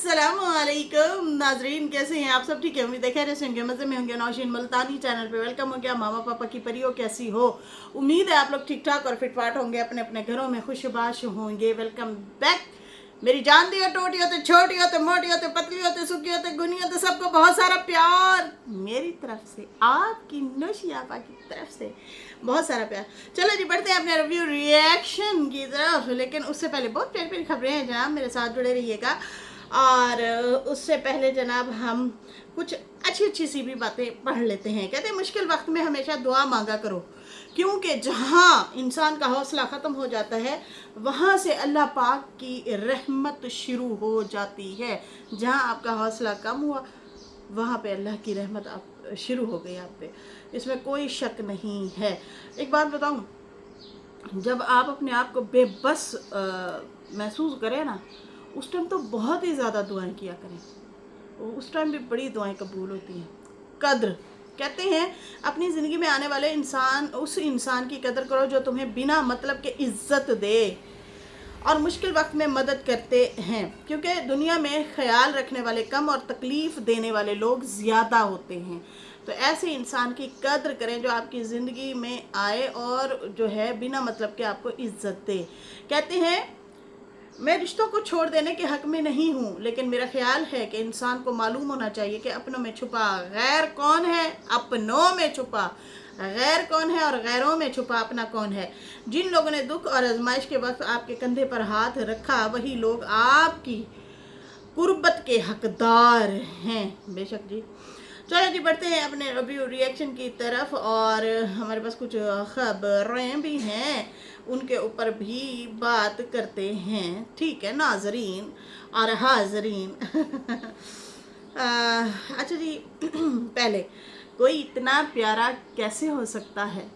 अस्सलामुअलैकुम नाजरीन, कैसे हैं आप सब? ठीक है, उम्मीद है खैर से होंगे, मज़े में होंगे। नौशीन मुल्तानी चैनल पे वेलकम हो गया। मामा पापा की परियों कैसी हो? उम्मीद है आप लोग ठीक ठाक और फिटफाट होंगे, अपने अपने घरों में खुशबाश होंगे। वेलकम बैक मेरी जान दी हो, टोटी होते, छोटी होते, मोटी होते, पतली होते, सूखी होते, गुनी होते, सबको बहुत सारा प्यार मेरी तरफ से, आपकी नौशी आपा की तरफ से बहुत सारा प्यार। चलो जी, बढ़ते हैं अपने रिव्यू रिएक्शन की तरफ, लेकिन उससे पहले बहुत प्यारी प्यारी खबरें हैं जनाब, मेरे साथ जुड़े रहिएगा। और उससे पहले जनाब हम कुछ अच्छी अच्छी सी भी बातें पढ़ लेते हैं। कहते हैं मुश्किल वक्त में हमेशा दुआ मांगा करो, क्योंकि जहाँ इंसान का हौसला ख़त्म हो जाता है वहाँ से अल्लाह पाक की रहमत शुरू हो जाती है। जहाँ आपका हौसला कम हुआ वहाँ पे अल्लाह की रहमत आप शुरू हो गई आप पे, इसमें कोई शक नहीं है। एक बात बताऊँ, जब आप अपने आप को बेबस महसूस करें ना, उस टाइम तो बहुत ही ज़्यादा दुआएं किया करें, उस टाइम भी बड़ी दुआएं कबूल होती हैं। कद्र कहते हैं अपनी ज़िंदगी में आने वाले इंसान, उस इंसान की कदर करो जो तुम्हें बिना मतलब के इज्जत दे और मुश्किल वक्त में मदद करते हैं, क्योंकि दुनिया में ख्याल रखने वाले कम और तकलीफ़ देने वाले लोग ज़्यादा होते हैं। तो ऐसे इंसान की कद्र करें जो आपकी ज़िंदगी में आए और जो है बिना मतलब के आपको इज्जत दे। कहते हैं मैं रिश्तों को छोड़ देने के हक में नहीं हूँ, लेकिन मेरा ख्याल है कि इंसान को मालूम होना चाहिए कि अपनों में छुपा गैर कौन है, अपनों में छुपा गैर कौन है और गैरों में छुपा अपना कौन है। जिन लोगों ने दुख और आजमाइश के वक्त आपके कंधे पर हाथ रखा वही लोग आपकी कुर्बत के हकदार हैं। बेशक जी। चलो जी, बढ़ते हैं अपने रिव्यू रिएक्शन की तरफ, और हमारे पास कुछ खबरें भी हैं, उनके ऊपर भी बात करते हैं। ठीक है नाजरीन और हाजरीन। अच्छा जी, पहले कोई इतना प्यारा कैसे हो सकता है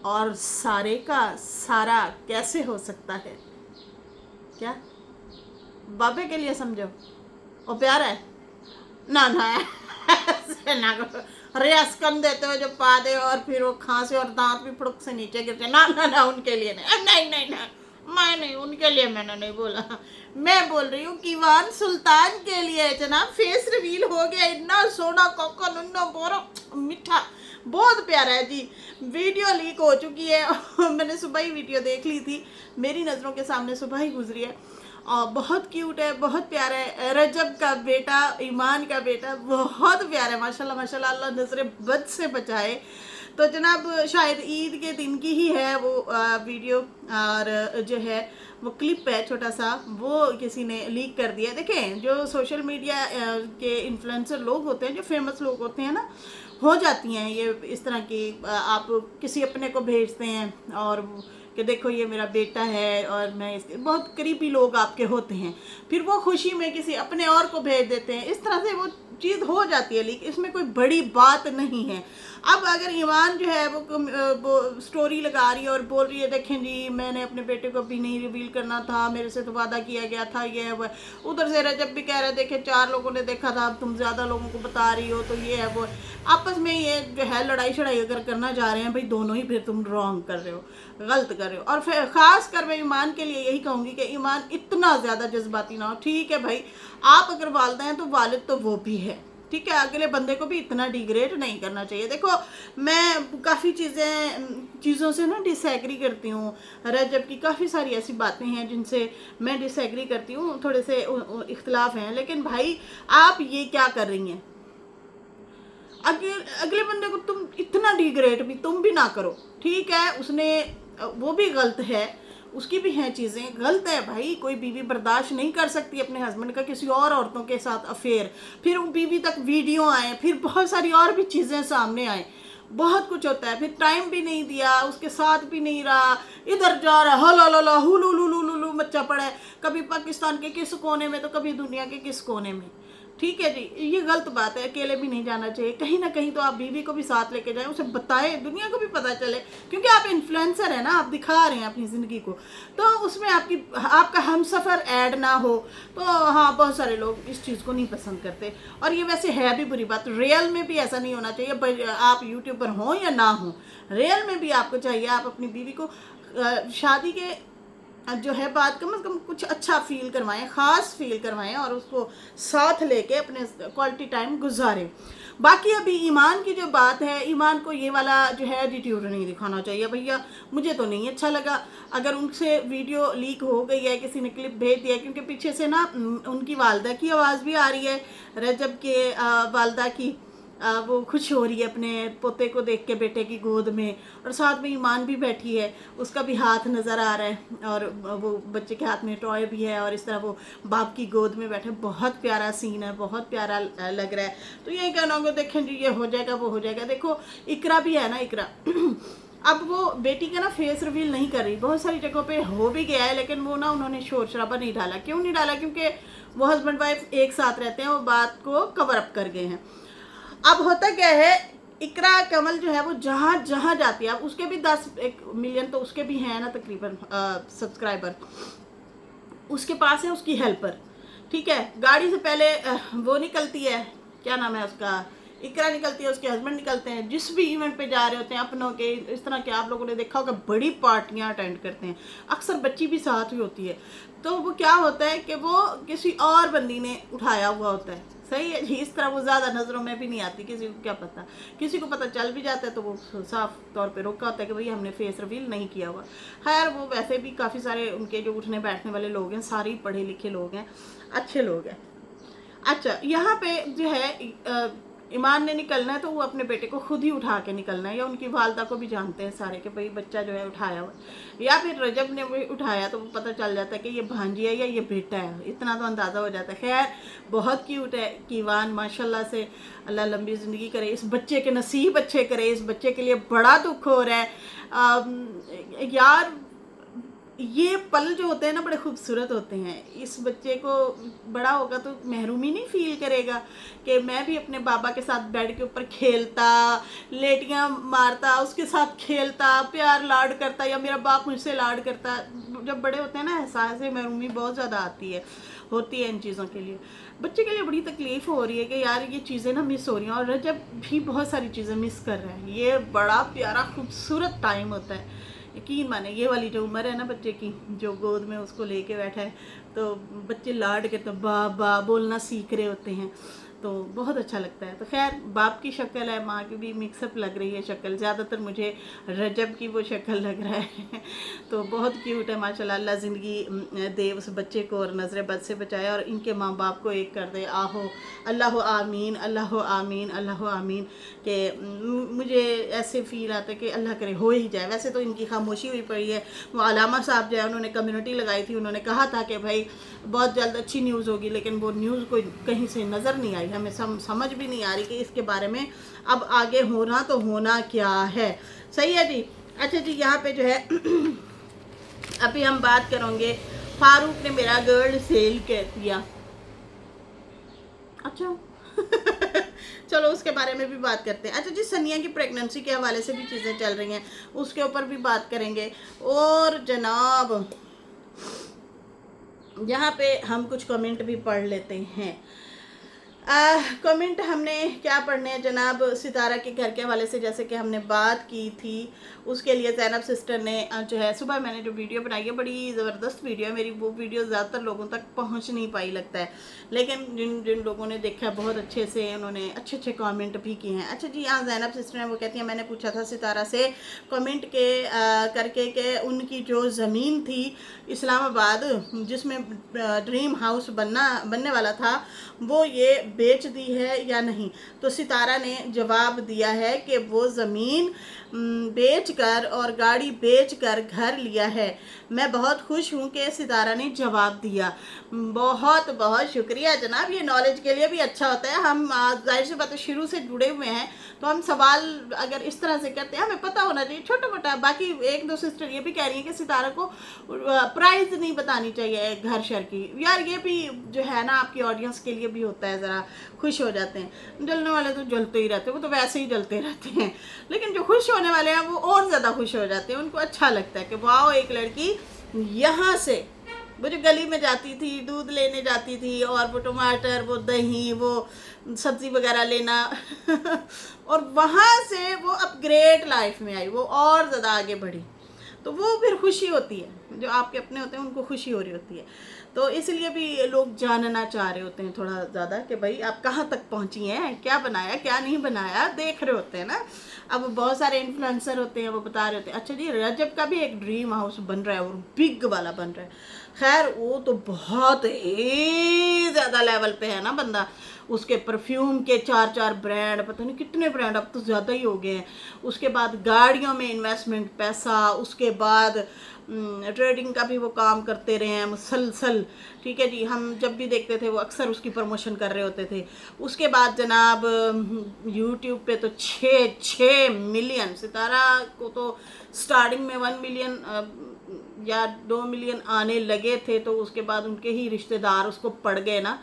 और सारे का सारा कैसे हो सकता है? क्या बाबे के लिए समझो वो प्यारा है? ना ना ऐसे ना करो। रेस कम देते हुए जो पा दे और फिर वो खांसे और दांत भी फुड़क से नीचे गिरते, ना ना ना उनके लिए नहीं, नहीं नहीं ना, मैं नहीं, उनके लिए मैंने नहीं बोला। मैं बोल रही हूँ कीवान सुल्तान के लिए। जनाब फेस रिवील हो गया, इतना सोना कोको नुन्नो बोरो मीठा, बहुत प्यारा है जी। वीडियो लीक हो चुकी है मैंने सुबह ही वीडियो देख ली थी, मेरी नज़रों के सामने सुबह ही गुजरी है, और बहुत क्यूट है, बहुत प्यारा है। रजब का बेटा, ईमान का बेटा बहुत प्यारा है माशाल्लाह माशाल्लाह, अल्लाह नजरे बद से बचाए। तो जनाब शायद ईद के दिन की ही है वो वीडियो, और जो है वो क्लिप है छोटा सा, वो किसी ने लीक कर दिया। देखें जो सोशल मीडिया के इन्फ्लुएंसर लोग होते हैं, जो फेमस लोग होते हैं ना, हो जाती हैं ये इस तरह की, आप किसी अपने को भेजते हैं और कि देखो ये मेरा बेटा है और मैं इसके, बहुत करीबी लोग आपके होते हैं, फिर वो खुशी में किसी अपने और को भेज देते हैं, इस तरह से वो चीज़ हो जाती है लीक। इसमें कोई बड़ी बात नहीं है। अब अगर ईमान जो है वो स्टोरी लगा रही है और बोल रही है देखें जी मैंने अपने बेटे को भी नहीं रिवील करना था, मेरे से तो वादा किया गया था, ये है वो। उधर से रजब भी कह रहे देखे 4 लोगों ने देखा था, अब तुम ज़्यादा लोगों को बता रही हो, तो ये है वो। आपस में ये जो है लड़ाई शड़ाई अगर करना जा रहे हैं भाई दोनों ही, फिर तुम रॉन्ग कर रहे हो, गलत कर रहे हो। और फिर ख़ास कर मैं ईमान के लिए यही कहूँगी कि ईमान इतना ज़्यादा जज्बाती ना हो। ठीक है भाई, आप अगर वालिद हैं तो वालिद तो वो भी है, ठीक है, अगले बंदे को भी इतना डिग्रेड नहीं करना चाहिए। देखो मैं काफ़ी चीज़ों से ना डिसएग्री करती हूँ, रजब की काफ़ी सारी ऐसी बातें हैं जिनसे मैं डिसएग्री करती हूँ, थोड़े से इख्तलाफ हैं, लेकिन भाई आप ये क्या कर रही हैं? अगले बंदे को तुम इतना डिग्रेड भी तुम भी ना करो। ठीक है, उसने वो भी गलत है, उसकी भी हैं चीज़ें गलत है भाई। कोई बीवी बर्दाश्त नहीं कर सकती अपने हस्बैंड का किसी और औरतों के साथ अफेयर, फिर बीवी तक वीडियो आए, फिर बहुत सारी और भी चीज़ें सामने आए, बहुत कुछ होता है, फिर टाइम भी नहीं दिया, उसके साथ भी नहीं रहा, इधर जा रहा हला हुलू मच्चा पड़ा है, कभी पाकिस्तान के किस कोने में तो कभी दुनिया के किस कोने में। ठीक है जी, ये गलत बात है, अकेले भी नहीं जाना चाहिए, कहीं ना कहीं तो आप बीवी को भी साथ लेके जाएं, उसे बताएं, दुनिया को भी पता चले, क्योंकि आप इन्फ्लुएंसर हैं ना, आप दिखा रहे हैं अपनी ज़िंदगी को, तो उसमें आपका हमसफ़र ऐड ना हो। तो हाँ, बहुत सारे लोग इस चीज़ को नहीं पसंद करते, और ये वैसे है भी बुरी बात। रियल में भी ऐसा नहीं होना चाहिए, आप यूट्यूबर हों या ना हों, रियल में भी आपको चाहिए आप अपनी बीवी को शादी के जो है बात कम से कम कुछ अच्छा फील करवाएं, ख़ास फील करवाएं और उसको साथ लेके अपने क्वालिटी टाइम गुजारें। बाकी अभी ईमान की जो बात है, ईमान को ये वाला जो है एटीट्यूड नहीं दिखाना चाहिए भैया, मुझे तो नहीं अच्छा लगा। अगर उनसे वीडियो लीक हो गई है, किसी ने क्लिप भेज दिया, क्योंकि पीछे से ना उनकी वालदा की आवाज़ भी आ रही है, रजब के वालदा की, वो खुश हो रही है अपने पोते को देख के, बेटे की गोद में, और साथ में ईमान भी बैठी है, उसका भी हाथ नज़र आ रहा है और वो बच्चे के हाथ में टॉय भी है और इस तरह वो बाप की गोद में बैठे। बहुत प्यारा सीन है, बहुत प्यारा लग रहा है। तो यही कहना होगा, देखें जी ये हो जाएगा वो हो जाएगा। देखो इकरा भी है ना, इकरा अब वो बेटी का ना फेस रिवील नहीं कर रही, बहुत सारी जगहों पे हो भी गया है, लेकिन वो ना उन्होंने शोर शराबा नहीं डाला। क्यों नहीं डाला? क्योंकि वो हस्बैंड वाइफ एक साथ रहते हैं, वो बात को कवर अप कर गए हैं। अब होता क्या है, इकरा कमल जो है वो जहाँ जहाँ जाती है, अब उसके भी 10 मिलियन तो उसके भी हैं ना तकरीबन सब्सक्राइबर, उसके पास है उसकी हेल्पर, ठीक है। गाड़ी से पहले वो निकलती है, क्या नाम है उसका, इकरा निकलती है, उसके हस्बैंड निकलते हैं, जिस भी इवेंट पे जा रहे होते हैं अपनों के, इस तरह के आप लोगों ने देखा होगा बड़ी पार्टियां अटेंड करते हैं, अक्सर बच्ची भी साथ ही होती है। तो वो क्या होता है कि वो किसी और बंदी ने उठाया हुआ होता है, सही है जी। इस तरह वो ज़्यादा नज़रों में भी नहीं आती, किसी को क्या पता, किसी को पता चल भी जाता है तो वो साफ तौर पे रोका होता है कि भाई हमने फेस रिवील नहीं किया हुआ। खैर वो वैसे भी काफ़ी सारे उनके जो उठने बैठने वाले लोग हैं सारे पढ़े लिखे लोग हैं, अच्छे लोग हैं। अच्छा, यहाँ पे जो है ईमान ने निकलना है तो वो अपने बेटे को खुद ही उठा के निकलना है, या उनकी वालदा को भी जानते हैं सारे कि भाई बच्चा जो है उठाया हुआ, या फिर रजब ने वो उठाया तो वो पता चल जाता है कि ये भांजी है या ये बेटा है, इतना तो अंदाज़ा हो जाता है। खैर बहुत क्यूट है कीवान, माशाल्लाह से, अल्लाह लंबी ज़िंदगी करे, इस बच्चे के नसीब अच्छे करे। इस बच्चे के लिए बड़ा दुख हो रहा है यार, ये पल जो होते हैं ना बड़े खूबसूरत होते हैं। इस बच्चे को बड़ा होगा तो महरूमी नहीं फील करेगा कि मैं भी अपने बाबा के साथ बेड के ऊपर खेलता, लेटियां मारता, उसके साथ खेलता, प्यार लाड करता, या मेरा बाप मुझसे लाड करता। जब बड़े होते हैं ना एहसास महरूमी बहुत ज़्यादा होती है इन चीज़ों के लिए। बच्चे के लिए बड़ी तकलीफ़ हो रही है कि यार ये चीज़ें ना मिस हो रही हैं, और रजब भी बहुत सारी चीज़ें मिस कर रहा है। ये बड़ा प्यारा खूबसूरत टाइम होता है, यकीन माने। ये वाली जो उम्र है ना बच्चे की, जो गोद में उसको लेके बैठा है, तो बच्चे लाड के तो बा बा बोलना सीख रहे होते हैं, तो बहुत अच्छा लगता है। तो खैर बाप की शक्ल है, माँ की भी मिक्सअप लग रही है शक्ल, ज़्यादातर मुझे रजब की वो शक्ल लग रहा है तो बहुत क्यूट है माशाल्लाह। अल्लाह ज़िंदगी दे उस बच्चे को और नज़र बद से बचाए और इनके माँ बाप को एक कर दे। आहो अल्लाह आमीन, अल्लाह आमीन, अल्लाह आमीन। कि मुझे ऐसे फील आता है कि अल्लाह करे हो ही जाए। वैसे तो इनकी खामोशी हुई पड़ी है। वो अलामा साहब जो है उन्होंने कम्युनिटी लगाई थी, उन्होंने कहा था कि भाई बहुत जल्द अच्छी न्यूज़ होगी, लेकिन वो न्यूज़ कोई कहीं से नज़र नहीं आई। हमें समझ भी नहीं आ रही कि इसके बारे में अब आगे होना तो होना क्या है। सही है जी। अच्छा जी, यहाँ पे जो है अभी हम बात करेंगे, फारूक ने मेरा गर्ल सेल कर दिया। अच्छा चलो उसके बारे में भी बात करते हैं। अच्छा जी, सनिया की प्रेगनेंसी के हवाले से भी चीज़ें चल रही हैं, उसके ऊपर भी बात करेंगे। और जनाब यहाँ पे हम कुछ कमेंट भी पढ़ लेते हैं। कमेंट हमने क्या पढ़ने हैं जनाब, सितारा के घर के हवाले से जैसे कि हमने बात की थी, उसके लिए ज़ैनब सिस्टर ने जो है सुबह मैंने जो वीडियो बनाई है, बड़ी ज़बरदस्त वीडियो है मेरी। वो वीडियो ज़्यादातर लोगों तक पहुंच नहीं पाई लगता है, लेकिन जिन लोगों ने देखा बहुत अच्छे से, उन्होंने अच्छे अच्छे कमेंट भी किए हैं। अच्छा जी, यहाँ ज़ैनब सिस्टर ने वो कहती हैं, मैंने पूछा था सितारा से कमेंट के करके कि उनकी जो ज़मीन थी इस्लामाबाद जिसमें ड्रीम हाउस बनने वाला था, वो ये बेच दी है या नहीं। तो सितारा ने जवाब दिया है कि वो ज़मीन बेचकर और गाड़ी बेचकर घर लिया है। मैं बहुत खुश हूँ कि सितारा ने जवाब दिया। बहुत बहुत शुक्रिया जनाब, ये नॉलेज के लिए भी अच्छा होता है। हम जाहिर सी बात है शुरू से जुड़े हुए हैं, तो हम सवाल अगर इस तरह से करते हैं हमें पता होना चाहिए छोटा मोटा। बाकी एक दो सिस्टर ये भी कह रही है कि सितारा को प्राइस नहीं बतानी चाहिए घर शर की। यार ये भी जो है ना आपकी ऑडियंस के लिए भी होता है, ज़रा खुश हो जाते हैं। जलने वाले तो जलते ही रहते हैं, वो तो वैसे ही जलते रहते हैं, लेकिन जो खुश होने वाले हैं वो और ज़्यादा खुश हो जाते हैं। उनको अच्छा लगता है कि वाह एक लड़की यहाँ से, वो जो गली में जाती थी दूध लेने जाती थी, और वो टमाटर, वो दही, वो सब्ज़ी वगैरह लेना और वहाँ से वो अपग्रेड लाइफ में आई, वो और ज़्यादा आगे बढ़ी। तो वो फिर खुशी होती है, जो आपके अपने होते हैं उनको खुशी हो रही होती है। तो इसलिए भी लोग जानना चाह रहे होते हैं थोड़ा ज़्यादा कि भाई आप कहाँ तक पहुँची हैं, क्या बनाया क्या नहीं बनाया, देख रहे होते हैं ना। अब बहुत सारे इन्फ्लुएंसर होते हैं, वो बता रहे होते हैं अच्छा जी रजब का भी एक ड्रीम हाउस बन रहा है और बिग वाला बन रहा है। खैर वो तो बहुत ही ज़्यादा लेवल पे है ना बंदा, उसके परफ्यूम के 4-4 ब्रांड, पता नहीं कितने ब्रांड, अब तो ज़्यादा ही हो गए हैं। उसके बाद गाड़ियों में इन्वेस्टमेंट पैसा, उसके बाद ट्रेडिंग का भी वो काम करते रहे हैं मुसलसल। ठीक है जी, हम जब भी देखते थे वो अक्सर उसकी प्रमोशन कर रहे होते थे। उसके बाद जनाब यूट्यूब पे तो 6 मिलियन, सितारा को तो स्टार्टिंग में 1 मिलियन या 2 मिलियन आने लगे थे, तो उसके बाद उनके ही रिश्तेदार उसको पड़ गए ना,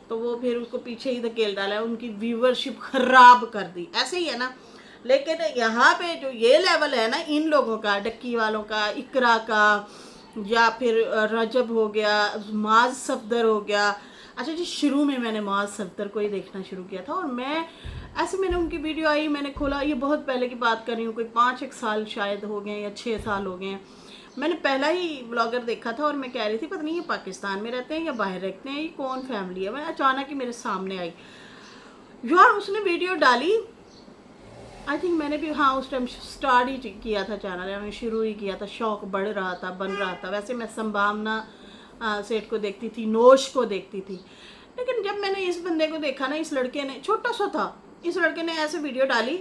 तो वो फिर उसको पीछे ही धकेल डाला, उनकी व्यूवरशिप खराब कर दी। ऐसे ही है ना। लेकिन यहाँ पे जो ये लेवल है ना इन लोगों का, डक्की वालों का, इकरा का, या फिर रजब हो गया, माज सफदर हो गया। अच्छा जी, शुरू में मैंने माज सफदर को ही देखना शुरू किया था, और मैंने उनकी वीडियो आई, मैंने खोला, ये बहुत पहले की बात कर रही हूँ, कोई 5-1 साल शायद हो गए या 6 साल हो गए हैं। मैंने पहला ही ब्लॉगर देखा था और मैं कह रही थी पता नहीं ये पाकिस्तान में रहते हैं या बाहर रहते हैं, ये कौन फैमिली है। मैं अचानक ही मेरे सामने आई यार, उसने वीडियो डाली। आई थिंक मैंने भी हाँ उस टाइम स्टार्ट ही किया था चैनल, मैंने शुरू ही किया था, शौक बढ़ रहा था, बन रहा था। वैसे मैं संभावना सेठ को देखती थी, नोश को देखती थी, लेकिन जब मैंने इस बंदे को देखा ना, इस लड़के ने, छोटा सा था, इस लड़के ने ऐसे वीडियो डाली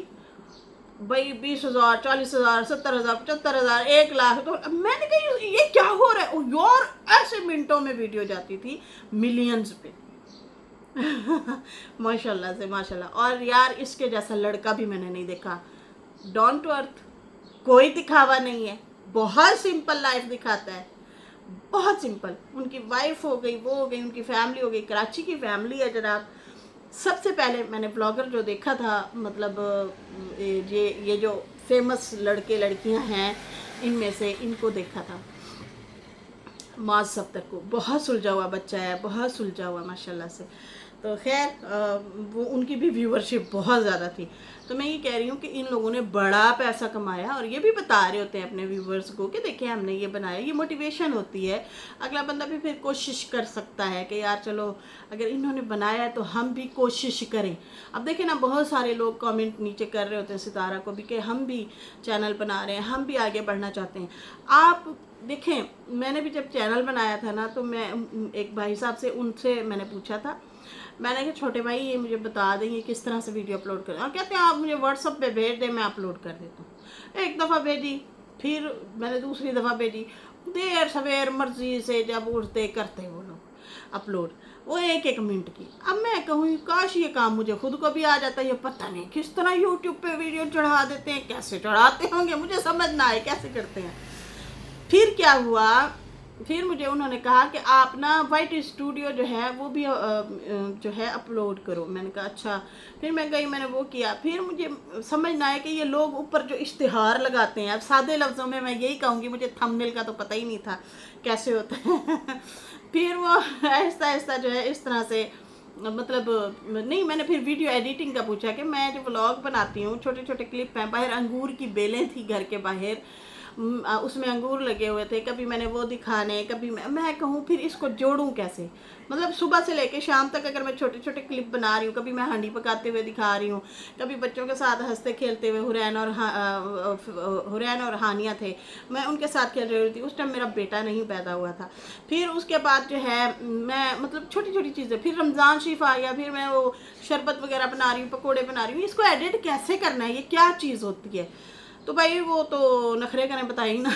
भाई 20,000, 40,000, 70,000, 75,000, 1 लाख। तो मैंने कहा ये क्या हो रहा है यार, ऐसे मिनटों में वीडियो जाती थी मिलियंस पे। माशाल्लाह से माशाल्लाह। और यार इसके जैसा लड़का भी मैंने नहीं देखा, डाउन टू अर्थ, कोई दिखावा नहीं है, बहुत सिंपल लाइफ दिखाता है, बहुत सिंपल। उनकी वाइफ हो गई, वो हो गई, उनकी फैमिली हो गई, कराची की फैमिली है जनाब। सबसे पहले मैंने ब्लॉगर जो देखा था, मतलब ये जो फेमस लड़के लड़कियां हैं इनमें से इनको देखा था, माज सफ्तर को। बहुत सुलझा हुआ बच्चा है, बहुत सुलझा हुआ माशाल्लाह से। तो खैर वो उनकी भी व्यूवरशिप बहुत ज़्यादा थी। तो मैं ये कह रही हूँ कि इन लोगों ने बड़ा पैसा कमाया, और ये भी बता रहे होते हैं अपने व्यूवर्स को कि देखिए हमने ये बनाया, ये मोटिवेशन होती है। अगला बंदा भी फिर कोशिश कर सकता है कि यार चलो अगर इन्होंने बनाया है तो हम भी कोशिश करें। अब देखें ना, बहुत सारे लोग कमेंट नीचे कर रहे होते हैं सितारा को भी कि हम भी चैनल बना रहे हैं, हम भी आगे बढ़ना चाहते हैं। आप देखें, मैंने भी जब चैनल बनाया था ना, तो मैं एक भाई साहब से, उनसे मैंने पूछा था, मैंने कहा छोटे भाई ये मुझे बता दें ये किस तरह से वीडियो अपलोड करें। और कहते हैं आप मुझे व्हाट्सअप पे भेज दें, मैं अपलोड कर देता हूँ। एक दफ़ा भेजी, फिर मैंने दूसरी दफ़ा भेजी, देर सवेर मर्जी से जब उठते करते वो लोग अपलोड, वो 1-1 मिनट की। अब मैं कहूँ काश ये काम मुझे खुद को भी आ जाता, ये पता नहीं किस तरह यूट्यूब पे वीडियो चढ़ा देते हैं, कैसे चढ़ाते होंगे, मुझे समझ ना आए कैसे करते हैं। फिर क्या हुआ, फिर मुझे उन्होंने कहा कि आप ना वाइट स्टूडियो जो है वो भी जो है अपलोड करो। मैंने कहा अच्छा। फिर मैं गई, मैंने वो किया। फिर मुझे समझ ना आया कि ये लोग ऊपर जो इश्तिहार लगाते हैं, अब सादे लफ्ज़ों में मैं यही कहूँगी, मुझे थंबनेल का तो पता ही नहीं था कैसे होता है। फिर वो आहिस्ता आहिस्ता जो है इस तरह से, मतलब नहीं, मैंने फिर वीडियो एडिटिंग का पूछा कि मैं जो व्लॉग बनाती हूँ, छोटे छोटे क्लिप हैं, बाहर अंगूर की बेलें थी घर के बाहर, उसमें अंगूर लगे हुए थे, कभी मैंने वो दिखाने, कभी मैं कहूँ फिर इसको जोड़ूँ कैसे। मतलब सुबह से लेके शाम तक अगर मैं छोटे छोटे क्लिप बना रही हूँ, कभी मैं हांडी पकाते हुए दिखा रही हूँ, कभी बच्चों के साथ हंसते खेलते हुए, हुरैन और हानिया थे, मैं उनके साथ खेल रही थी। उस टाइम मेरा बेटा नहीं पैदा हुआ था। फिर उसके बाद जो है मैं मतलब छोटी छोटी चीज़ें, फिर रमज़ान शरीफ आ गया, फिर मैं वो शरबत वगैरह बना रही हूँ, पकौड़े बना रही हूँ, इसको एडिट कैसे करना है, ये क्या चीज़ होती है। तो भाई वो तो नखरे करें, बताइए ना।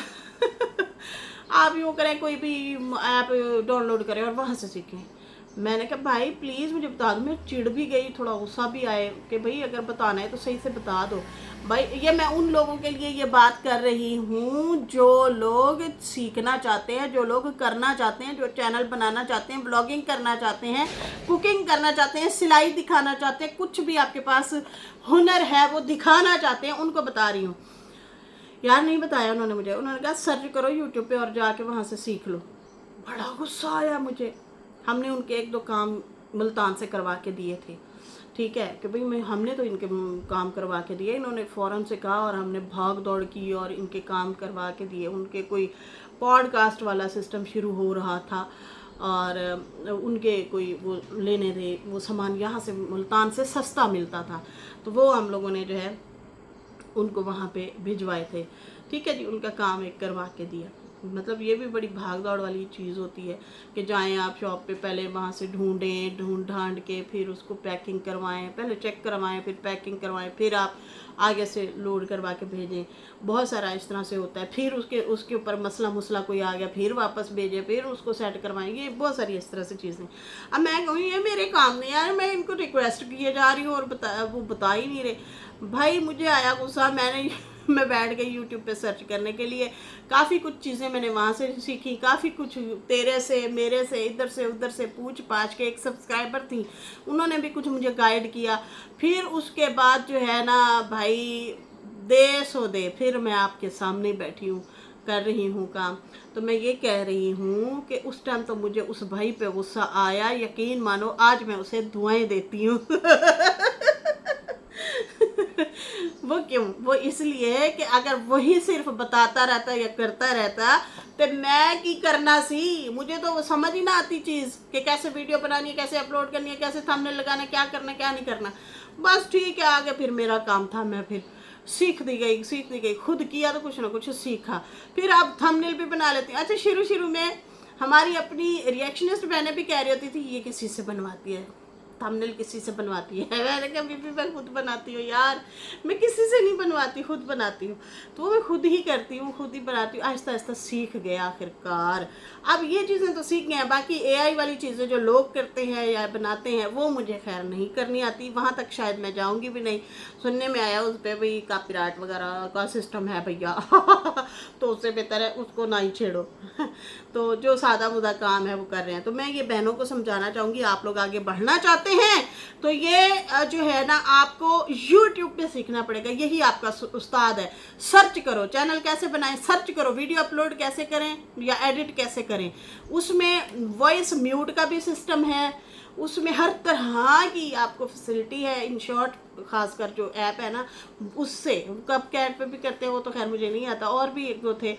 आप यूँ करें, कोई भी ऐप डाउनलोड करें और वहाँ से सीखें। मैंने कहा भाई प्लीज़ मुझे बता दो। मैं चिढ़ भी गई, थोड़ा गुस्सा भी आए कि भाई अगर बताना है तो सही से बता दो। भाई ये मैं उन लोगों के लिए ये बात कर रही हूँ जो लोग सीखना चाहते हैं, जो लोग करना चाहते हैं, जो चैनल बनाना चाहते हैं, ब्लॉगिंग करना चाहते हैं, कुकिंग करना चाहते हैं, सिलाई दिखाना चाहते हैं, कुछ भी आपके पास हुनर है वो दिखाना चाहते हैं, उनको बता रही हूँ। यार नहीं बताया उन्होंने मुझे, उन्होंने कहा सर्च करो यूट्यूब पे और जाके वहाँ से सीख लो। बड़ा गुस्सा आया मुझे। हमने उनके 1-2 काम मुल्तान से करवा के दिए थे। ठीक है कि भाई हमने तो इनके काम करवा के दिए, इन्होंने फ़ौरन से कहा और हमने भाग दौड़ की और इनके काम करवा के दिए। उनके कोई पॉडकास्ट वाला सिस्टम शुरू हो रहा था और उनके कोई वो लेने थे, वो सामान यहाँ से मुल्तान से सस्ता मिलता था, तो वो हम लोगों ने जो है उनको वहाँ पे भिजवाए थे। ठीक है जी, उनका काम एक करवा के दिया। मतलब ये भी बड़ी भाग दौड़ वाली चीज़ होती है कि जाएं आप शॉप पे, पहले वहाँ से ढूंढ ढांड के फिर उसको पैकिंग करवाएं, पहले चेक करवाएं, फिर पैकिंग करवाएं, फिर आप आगे से लोड करवा के भेजें। बहुत सारा इस तरह से होता है। फिर उसके ऊपर मसला कोई आ गया, फिर वापस भेजें, फिर उसको सेट करवाएं। ये बहुत सारी इस तरह से चीज़ें। अब मैं कहूँ ये मेरे काम नहीं यार, मैं इनको रिक्वेस्ट किए जा रही हूँ और वो बता ही नहीं रहे। भाई मुझे आया गुस्सा, मैं बैठ गई यूट्यूब पे सर्च करने के लिए। काफ़ी कुछ चीज़ें मैंने वहाँ से सीखी, काफ़ी कुछ तेरे से मेरे से इधर से उधर से पूछ पाछ के। एक सब्सक्राइबर थी, उन्होंने भी कुछ मुझे गाइड किया। फिर उसके बाद जो है ना भाई, दे सो दे, फिर मैं आपके सामने बैठी हूँ, कर रही हूँ काम। तो मैं ये कह रही हूँ कि उस टाइम तो मुझे उस भाई पे गुस्सा आया, यकीन मानो आज मैं उसे दुआएं देती हूँ। वो क्यों? वो इसलिए कि अगर वही सिर्फ बताता रहता या करता रहता तो मैं की करना सी। मुझे तो वो समझ ही ना आती चीज़ कि कैसे वीडियो बनानी है, कैसे अपलोड करनी है, कैसे थंबनेल लगाना है, क्या करना क्या नहीं करना। बस ठीक है, आगे फिर मेरा काम था, मैं फिर सीख दी गई, खुद किया तो कुछ ना कुछ सीखा। फिर अब थंबनेल भी बना लेती। अच्छा, शुरू में हमारी अपनी रिएक्शनिस्ट बहनें भी कह रही होती थी ये किसी से बनवाती है, थंबनेल किसी से बनवाती है। मैंने कहा बीबी मैं खुद बनाती हूँ यार, मैं किसी से नहीं बनवाती, खुद बनाती हूँ। तो मैं खुद ही करती हूँ, खुद ही बनाती हूँ। आहिस्ता आहिस्ता सीख गया आखिरकार। अब ये चीज़ें तो सीख गए हैं, बाकी एआई वाली चीज़ें जो लोग करते हैं या बनाते हैं वो मुझे खैर नहीं करनी आती, वहाँ तक शायद मैं जाऊँगी भी नहीं। सुनने में आया उस पर भाई कॉपीराइट वगैरह का सिस्टम है भैया। तो उससे बेहतर है उसको ना ही छेड़ो। तो जो सादा मुदा काम है वो कर रहे हैं। तो मैं ये बहनों को समझाना चाहूँगी, आप लोग आगे बढ़ना चाहते हैं तो ये जो है ना आपको YouTube पे सीखना पड़ेगा, यही आपका उस्ताद है। सर्च करो चैनल कैसे बनाएं, सर्च करो वीडियो अपलोड कैसे करें या एडिट कैसे करें। उसमें वॉइस म्यूट का भी सिस्टम है, उसमें हर तरह की आपको फैसिलिटी है। इन शॉर्ट खासकर जो ऐप है ना उससे, कप कैट पे भी करते हैं, वो तो खैर मुझे नहीं आता, और भी एक दो थे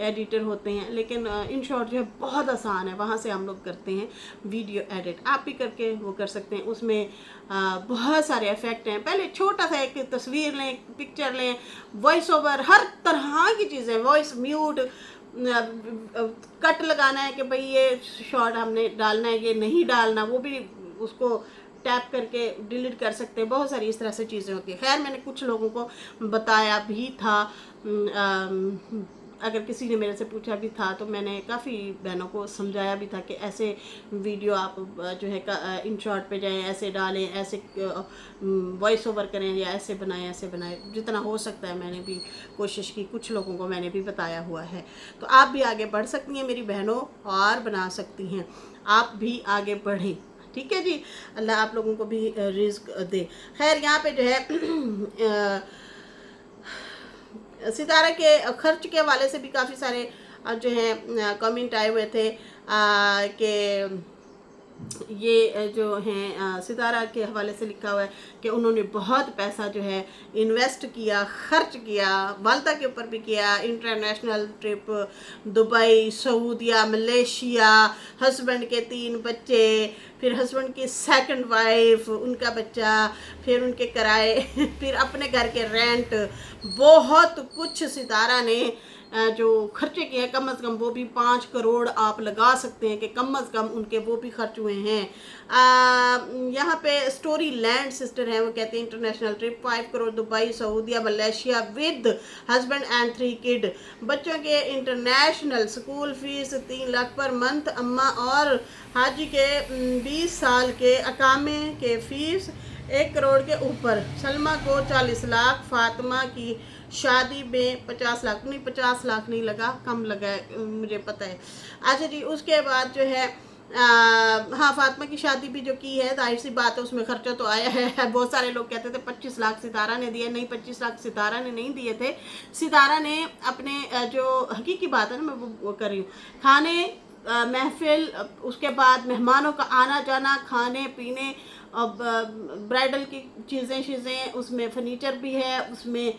एडिटर होते हैं, लेकिन इन शॉर्ट जो है बहुत आसान है, वहाँ से हम लोग करते हैं वीडियो एडिट। आप भी करके वो कर सकते हैं। उसमें बहुत सारे इफेक्ट हैं। पहले छोटा सा एक तस्वीर लें, एक पिक्चर लें, वॉइस ओवर, हर तरह की चीज़ें, वॉइस म्यूट, कट लगाना है कि भाई ये शॉर्ट हमने डालना है, ये नहीं डालना, वो भी उसको टैप करके डिलीट कर सकते हैं। बहुत सारी इस तरह से चीज़ें होती हैं। खैर मैंने कुछ लोगों को बताया भी था, अगर किसी ने मेरे से पूछा भी था तो मैंने काफ़ी बहनों को समझाया भी था कि ऐसे वीडियो आप जो है इन शॉर्ट पे जाएं, ऐसे डालें, ऐसे वॉइस ओवर करें या ऐसे बनाएं। जितना हो सकता है मैंने भी कोशिश की, कुछ लोगों को मैंने भी बताया हुआ है। तो आप भी आगे बढ़ सकती हैं मेरी बहनों, और बना सकती हैं। आप भी आगे बढ़ें, ठीक है जी। अल्लाह आप लोगों को भी रिज़्क दे। खैर यहाँ पे जो है सितारा के खर्च के हवाले से भी काफ़ी सारे जो हैं कमेंट आए हुए थे कि ये जो हैं सितारा के हवाले से लिखा हुआ है कि उन्होंने बहुत पैसा जो है इन्वेस्ट किया, खर्च किया, वालदा के ऊपर भी किया, इंटरनेशनल ट्रिप, दुबई, सऊदिया, मलेशिया, हस्बैंड के 3 बच्चे, फिर हस्बैंड की सेकंड वाइफ, उनका बच्चा, फिर उनके किराए, फिर अपने घर के रेंट, बहुत कुछ सितारा ने जो खर्चे किए हैं, कम से कम वो भी 5 करोड़ आप लगा सकते हैं कि कम से कम उनके वो भी खर्च हुए हैं। यहाँ पे स्टोरी लैंड सिस्टर हैं, वो कहते हैं इंटरनेशनल ट्रिप 5 करोड़, दुबई, सऊदिया, Malaysia with husband and 3 kid, बच्चों के international school fees 3 lakh per month, अम्मा और हाजी के 20 साल के अकामे के फीस 1 करोड़ के ऊपर, सलमा को 40 लाख, फातिमा की शादी में 50 लाख, नहीं 50 लाख नहीं लगा, कम लगा मुझे पता है। अच्छा जी, उसके बाद जो है हाँ, फातिमा की शादी भी जो की है, जाहिर सी बात है उसमें खर्चा तो आया है। बहुत सारे लोग कहते थे 25 लाख सितारा ने दिए, नहीं 25 लाख सितारा ने नहीं दिए थे। सितारा ने अपने जो हकीकी बात है ना, मैं वो कर रही हूँ, खाने महफिल, उसके बाद मेहमानों का आना जाना, खाने पीने, अब ब्राइडल की चीज़ें, उसमें फर्नीचर भी है, उसमें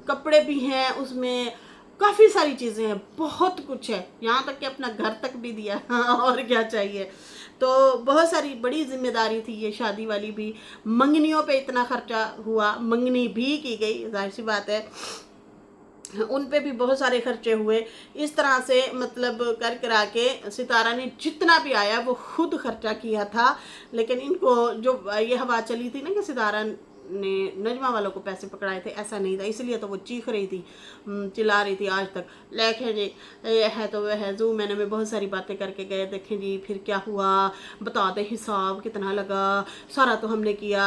कपड़े भी हैं, उसमें काफ़ी सारी चीज़ें हैं, बहुत कुछ है, यहाँ तक कि अपना घर तक भी दिया और क्या चाहिए। तो बहुत सारी बड़ी जिम्मेदारी थी ये शादी वाली भी। मंगनियों पे इतना खर्चा हुआ, मंगनी भी की गई, जाहिर सी बात है, उन पे भी बहुत सारे खर्चे हुए। इस तरह से मतलब कर करा के सितारा ने जितना भी आया वो खुद खर्चा किया था। लेकिन इनको जो ये हवा चली थी ना कि सितारा ने नजमा वालों को पैसे पकड़ाए थे, ऐसा नहीं था, इसलिए तो वो चीख रही थी, चिल्ला रही थी आज तक, लेखे जी ये है तो वह है, जू मैंने में बहुत सारी बातें करके गए, देखें जी फिर क्या हुआ, बता दे हिसाब कितना लगा, सारा तो हमने किया,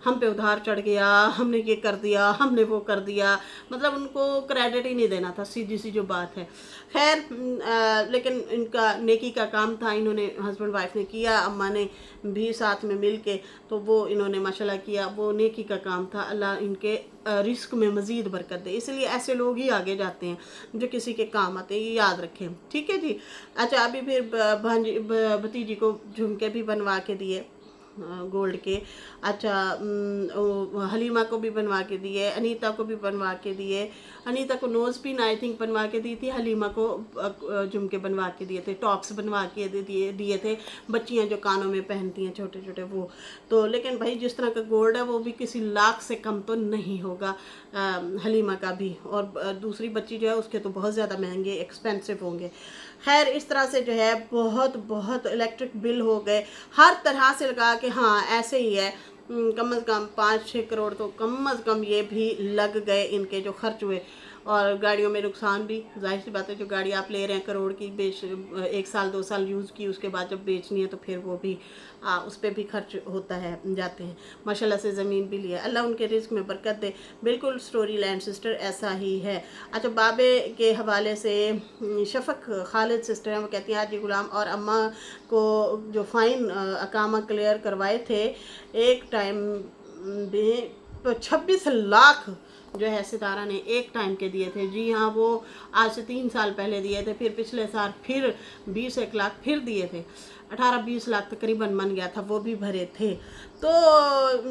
हम पे उधार चढ़ गया, हमने ये कर दिया, हमने वो कर दिया, मतलब उनको क्रेडिट ही नहीं देना था, सीधी सी जो बात है। खैर लेकिन इनका नेकी का काम था, इन्होंने हस्बैंड वाइफ ने किया, अम्मा ने भी साथ में मिल के, तो वो इन्होंने माशाल्लाह किया, वो नेकी का काम था। अल्लाह इनके रिस्क में मज़ीद बरकत दे, इसलिए ऐसे लोग ही आगे जाते हैं जो किसी के काम आते हैं, ये याद रखें, ठीक है जी। अच्छा, अभी फिर भांजी भतीजी को झुमके भी बनवा के दिए गोल्ड के। अच्छा, हलीमा को भी बनवा के दिए, अनीता को भी बनवा के दिए, अनीता को नोज़ पिन आई थिंक बनवा के दी थी, हलीमा को झुमके बनवा के दिए थे, टॉप्स बनवा के दिए थे, बच्चियां जो कानों में पहनती हैं छोटे छोटे वो। तो लेकिन भाई जिस तरह का गोल्ड है वो भी किसी लाख से कम तो नहीं होगा, हलीमा का भी, और दूसरी बच्ची जो है उसके तो बहुत ज़्यादा महंगे एक्सपेंसिव होंगे। खैर इस तरह से जो है बहुत बहुत इलेक्ट्रिक बिल हो गए, हर तरह से लगा कि हाँ ऐसे ही है, कम से कम 5-6 करोड़ तो कम से कम ये भी लग गए इनके जो खर्च हुए। और गाड़ियों में नुकसान भी, जाहिर सी बात है, जो गाड़ी आप ले रहे हैं करोड़ की, 1 साल 2 साल यूज़ की, उसके बाद जब बेचनी है तो फिर वो भी उस पर भी खर्च होता है, जाते हैं। माशाल्लाह से ज़मीन भी लिया, अल्लाह उनके रिस्क में बरकत दे। बिल्कुल स्टोरी लैंड सिस्टर ऐसा ही है। अच्छा, बाबे के हवाले से शफ़क खालिद सिस्टर हैं, वो कहती हैं हाजी गुलाम और अम्मा को जो फ़ाइन अकामा क्लियर करवाए थे एक टाइम में, तो 26 लाख जो है सितारा ने एक टाइम के दिए थे। जी हाँ, वो आज से 3 साल पहले दिए थे, फिर पिछले साल फिर 20-1 लाख फिर दिए थे, 18-20 लाख तकरीबन बन गया था, वो भी भरे थे। तो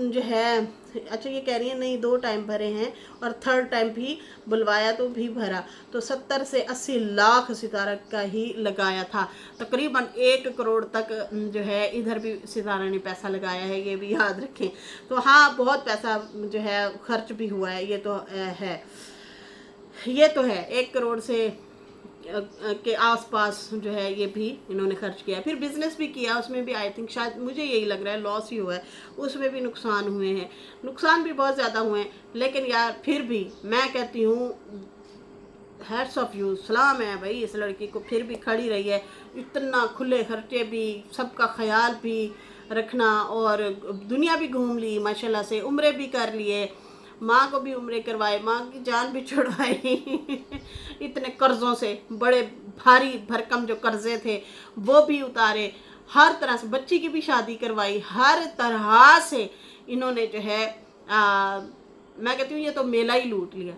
जो है, अच्छा ये कह रही है नहीं 2 टाइम भरे हैं और 3rd टाइम भी बुलवाया तो भी भरा, तो 70 से 80 लाख सितारा का ही लगाया था, तकरीबन 1 करोड़ तक जो है इधर भी सितारा ने पैसा लगाया है, ये भी याद रखें। तो हाँ, बहुत पैसा जो है खर्च भी हुआ है, ये तो है, ये तो है, 1 करोड़ से के आसपास जो है ये भी इन्होंने खर्च किया। फिर बिज़नेस भी किया, उसमें भी आई थिंक शायद मुझे यही लग रहा है लॉस ही हुआ है, उसमें भी नुकसान हुए हैं, नुकसान भी बहुत ज़्यादा हुए हैं। लेकिन यार फिर भी मैं कहती हूँ हैट्स ऑफ यू, सलाम है भाई इस लड़की को, फिर भी खड़ी रही है, इतना खुले खर्चे भी, सबका ख्याल भी रखना, और दुनिया भी घूम ली माशाल्लाह से, उम्रे भी कर लिए, माँ को भी उम्रे करवाए, माँ की जान भी छुड़वाई इतने कर्ज़ों से, बड़े भारी भरकम जो कर्ज़े थे वो भी उतारे, हर तरह से बच्ची की भी शादी करवाई, हर तरह से इन्होंने जो है मैं कहती हूँ ये तो मेला ही लूट लिया।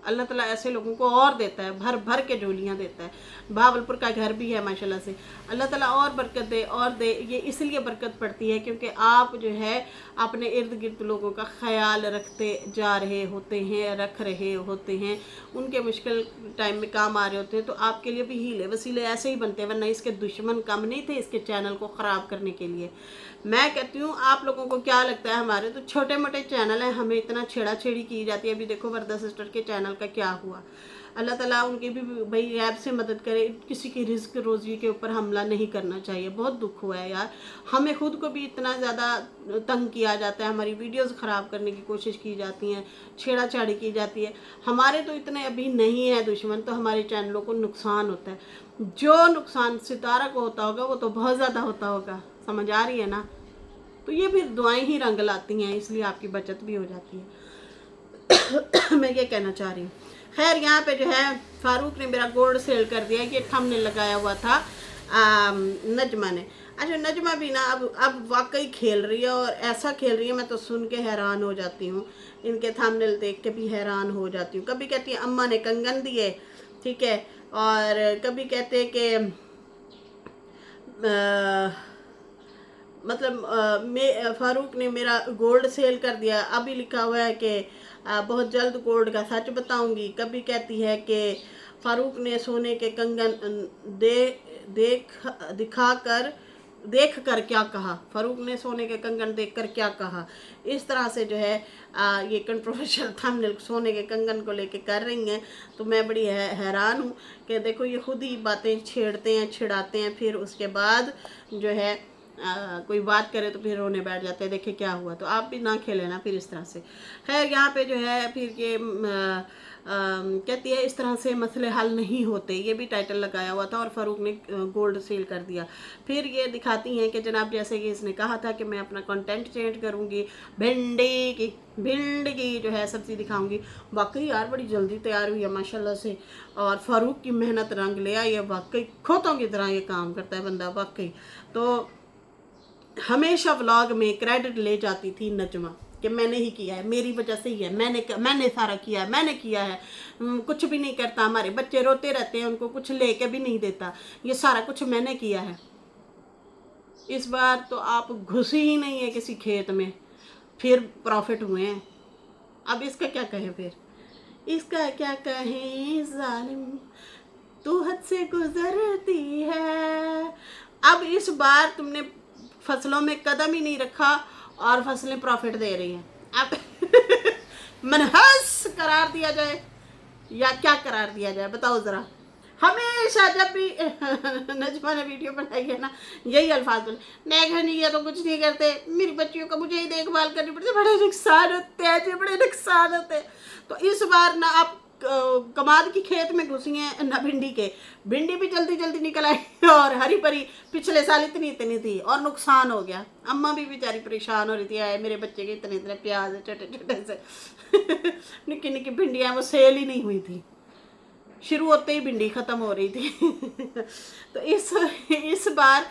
अल्लाह ताला ऐसे लोगों को और देता है, भर भर के झोलियाँ देता है। भावलपुर का घर भी है माशाल्लाह से, अल्लाह ताला और बरकत दे और दे। ये इसलिए बरकत पड़ती है क्योंकि आप जो है अपने इर्द गिर्द लोगों का ख्याल रखते जा रहे होते हैं, रख रहे होते हैं, उनके मुश्किल टाइम में काम आ रहे होते हैं, तो आपके लिए भी हीले वसीले ऐसे ही बनते हैं, वरना इसके दुश्मन कम नहीं थे इसके चैनल को ख़राब करने के लिए। मैं कहती हूँ आप लोगों को क्या लगता है, हमारे तो छोटे मोटे चैनल हैं, हमें इतना छेड़ा छेड़ी की जाती है। अभी देखो वर्दा सिस्टर के चैनल का क्या हुआ, अल्लाह ताला उनकी भी भाई गैब से मदद करे, किसी की रिस्क रोज़ी के ऊपर हमला नहीं करना चाहिए। बहुत दुख हुआ है यार, हमें खुद को भी इतना ज़्यादा तंग किया जाता है, हमारी वीडियोस ख़राब करने की कोशिश की जाती हैं, छेड़ाछाड़ी की जाती है। हमारे तो इतने अभी नहीं है दुश्मन, तो हमारे चैनलों को नुकसान होता है। जो नुकसान सितारा को होता होगा वो तो बहुत ज़्यादा होता होगा, समझ आ रही है ना। तो ये फिर दुआएं ही रंग लाती हैं, इसलिए आपकी बचत भी हो जाती है मैं ये कहना चाह रही हूँ। खैर यहाँ पे जो है फारूक ने मेरा गोल्ड सेल कर दिया, ये थंबनेल ने लगाया हुआ था नजमा ने। अच्छा, नजमा भी ना अब वाकई खेल रही है, और ऐसा खेल रही है मैं तो सुन के हैरान हो जाती हूँ, इनके थंबनेल देख के भी हैरान हो जाती हूँ। कभी कहती है अम्मा ने कंगन दिए, ठीक है, और कभी कहते हैं कि मतलब फारूक ने मेरा गोल्ड सेल कर दिया। अभी लिखा हुआ है कि बहुत जल्द गोल्ड का सच बताऊंगी। कभी कहती है कि फारूक ने सोने के कंगन देख कर क्या कहा। फारूक ने सोने के कंगन देख कर क्या कहा। इस तरह से जो है ये कंट्रोवर्शियल थंबनेल सोने के कंगन को लेके कर रही हैं। तो मैं बड़ी हैरान हूँ कि देखो ये खुद ही बातें छेड़ते हैं, छिड़ाते हैं, फिर उसके बाद जो है कोई बात करे तो फिर रोने बैठ जाते हैं। देखिए क्या हुआ। तो आप भी ना खेलें ना फिर इस तरह से। खैर यहाँ पे जो है फिर ये कहती है इस तरह से मसले हल नहीं होते। ये भी टाइटल लगाया हुआ था और फारूक ने गोल्ड सेल कर दिया। फिर ये दिखाती हैं कि जनाब जैसे कि इसने कहा था कि मैं अपना कंटेंट चेंज करूँगी, भिंड की जो है सब्ज़ी दिखाऊंगी। वाकई यार बड़ी जल्दी तैयार हुई है माशाल्लाह से, और फारूक की मेहनत रंग ले आई है। वाकई खोतों की तरह ये काम करता है बंदा वाकई। तो हमेशा व्लॉग में क्रेडिट ले जाती थी नजमा कि मैंने ही किया है, मेरी वजह से ही है, मैंने सारा किया है, मैंने किया है। कुछ भी नहीं करता, हमारे बच्चे रोते रहते हैं, उनको कुछ लेके भी नहीं देता, ये सारा कुछ मैंने किया है। इस बार तो आप घुसी ही नहीं है किसी खेत में, फिर प्रॉफिट हुए हैं। अब इसका क्या कहें फिर, इसका क्या कहें जालिम, तू हद से गुजरती है। अब इस बार तुमने फसलों में कदम ही नहीं रखा और फसलें प्रॉफिट दे रही हैं। अब मनहस करार दिया जाए या क्या करार दिया जाए बताओ ज़रा। हमेशा जब भी नजमा ने वीडियो बनाई है ना, यही अल्फाज बोले, मैं घर नहीं गया तो कुछ नहीं करते, मेरी बच्चियों का मुझे ही देखभाल करनी पड़ती, बड़े नुकसान होते हैं जी, बड़े नुकसान होते हैं। तो इस बार ना आप कमाद की खेत में घुसी हैं ना भिंडी के। भिंडी भी जल्दी जल्दी निकल आई और हरी भरी पिछले साल इतनी थी और नुकसान हो गया। अम्मा भी बेचारी परेशान हो रही थी, आए मेरे बच्चे के इतने प्याज छोटे छोटे से निक्की निक्की भिंडियाँ, वो सेल ही नहीं हुई थी, शुरू होते ही भिंडी ख़त्म हो रही थी। तो इस बार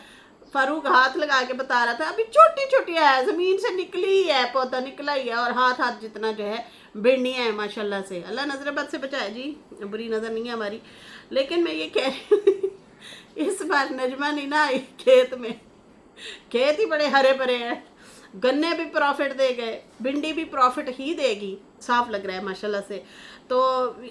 फारूक हाथ लगा के बता रहा था अभी छोटी छोटी है, ज़मीन से निकली है, पौधा निकला ही है, और हाथ जितना जो है भिंडियाँ हैं माशाल्लाह से। अल्लाह नजर बद से बचाए जी, बुरी नज़र नहीं है हमारी। लेकिन मैं ये कह रही हूँ इस बार नजमा नहीं ना आई खेत में, खेत ही बड़े हरे भरे हैं, गन्ने भी प्रॉफिट दे गए, भिंडी भी प्रॉफिट ही देगी, साफ लग रहा है माशाल्लाह से। तो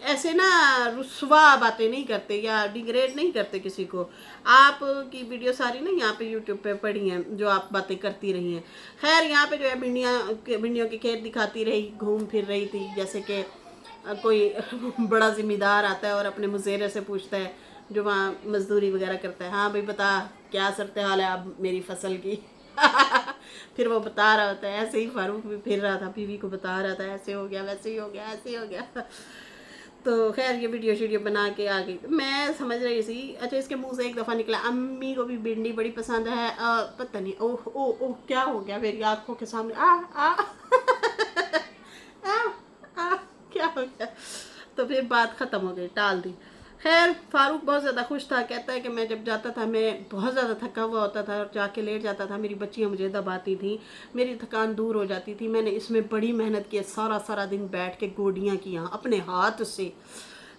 ऐसे ना रुस्वा बातें नहीं करते या डिग्रेड नहीं करते किसी को। आप की वीडियो सारी ना यहाँ पे यूट्यूब पे पड़ी हैं जो आप बातें करती रही हैं। खैर यहाँ पे जो है भिंडियों के खेत दिखाती रही, घूम फिर रही थी, जैसे कि कोई बड़ा जिम्मेदार आता है और अपने मुजेरे से पूछता है जो वहाँ मजदूरी वगैरह करता है, हाँ भाई बता क्या सरते हाल है अब मेरी फसल की। फिर वो बता रहा होता है, ऐसे ही फारूक भी फिर रहा था, बीवी को बता रहा था ऐसे हो गया, वैसे ही हो गया, ऐसे ही हो गया। तो खैर ये वीडियो बना के आ गई। मैं समझ रही थी, अच्छा इसके मुंह से एक दफ़ा निकला अम्मी को भी भिंडी बड़ी पसंद है। पता नहीं ओह ओह ओह क्या हो गया मेरी आंखों के सामने, आ क्या हो गया। तो फिर बात ख़त्म हो गई, टाल दी। खैर फारूक बहुत ज़्यादा खुश था, कहता है कि मैं जब जाता था मैं बहुत ज़्यादा थका हुआ होता था और जाके लेट जाता था, मेरी बच्चियाँ मुझे दबाती थी, मेरी थकान दूर हो जाती थी। मैंने इसमें बड़ी मेहनत की, सारा दिन बैठ के गोडियाँ किया अपने हाथ से।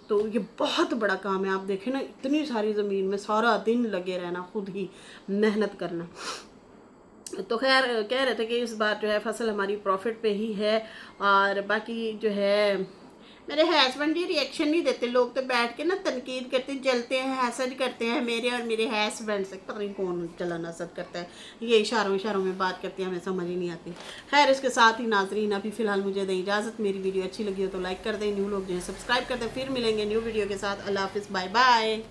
तो ये बहुत बड़ा काम है, आप देखें ना इतनी सारी ज़मीन में सारा दिन लगे रहना, खुद ही मेहनत करना। तो खैर कह रहे थे कि इस बार जो है फसल हमारी प्रॉफिट पे ही है। और बाकी जो है मेरे हस्बैंड जी रिएक्शन नहीं देते, लोग तो बैठ के ना तनकीद करते हैं, जलते हैं, हसद करते हैं मेरे और मेरे हस्बैंड से। पता नहीं कौन जलन हसद करता है, ये इशारों में बात करती है, हमें समझ ही नहीं आती। खैर इसके साथ ही नाजरीन अभी फ़िलहाल मुझे दें इजाज़त। मेरी वीडियो अच्छी लगी हो तो लाइक कर दें, न्यू लोग जो है सब्सक्राइब कर दें। फिर मिलेंगे न्यू वीडियो के साथ। अल्लाह हाफिज़, बाय बाय।